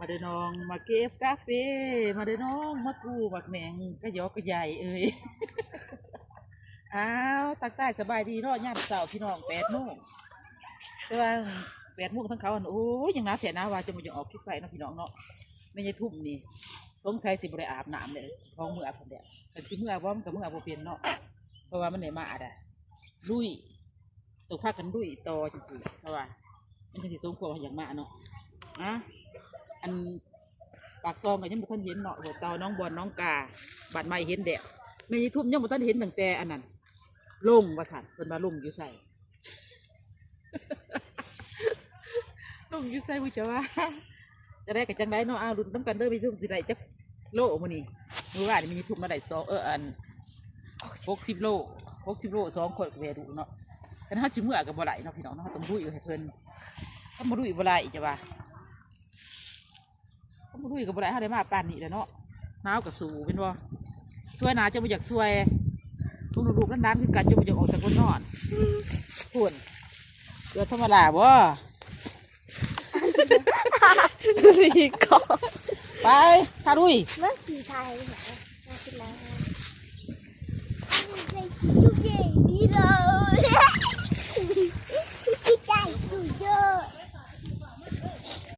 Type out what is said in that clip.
มาเดินน้องมาเก็บกาแฟมาเดินน้องมากูบักแหนงก็ยอกก็ใหญ่เอ้ย อ้าวตักใต้สบายดีเนาะย่ามเสาร์พี่น้อง8 โมงแต่ว่า8 โมงทั้งเขาโอ้ยยังน้าเสียน้าว่าจะมาจะออกคลิปไฟเนาะพี่น้องเนาะไม่ใช่ทุ่มนี่สงสัยสิบได้อาบน้ำเลยท้องมืออาบคนเดียวแต่ที่มืออาบว่ามันกับมืออาบบ่เป็นเนาะเพราะว่ามันไหนมาอ่ะลุยตกพากันลุยต่อจริงๆเพราะว่ามันจะสิสมควรอย่างมากเนาะนะอันปากซองก็ยังบ่ทันเห็นเนาะหัวเตาน้องบอลน้องกาบัดไม่เห็นแดดไม่ใช่ทุ่มยังบ่ทันเห็นตั้งแต่อันนั้นลงว่าสั่นเพิ่นมาลงอยู่ใส่ ลงอยู่ใส่ผู้เจ้าว่าจะได้กับจังไรเนาะเอาลุ้นน้ำกันเด้อไปทุ่มสิได้จักโลมื้อนี้มื้อวานนี่มีทุ่มมาได้อัน60 โล2 คนแวดูเนาะแต่ถ้าจิมื้อก็บ่ไหลเนาะพี่น้องเนาะต้องดุยให้เพิ่นถ้าบ่ดุยบ่ไหลจ้ะว่าถ้าบ่ดุยก็บ่ไหลเฮาได้มาปานนี้แหละเนาะหนาวก็สู้เป็นบ่ช่วยหนาจะบ่อยากช่วยทุกลูกๆนั้นๆคือกันจะบ่อยากออกจากคนนอนพุ่นเกิดธรรมดาบ่สีก่อนไปถ้าดุยเมื่อสีไทย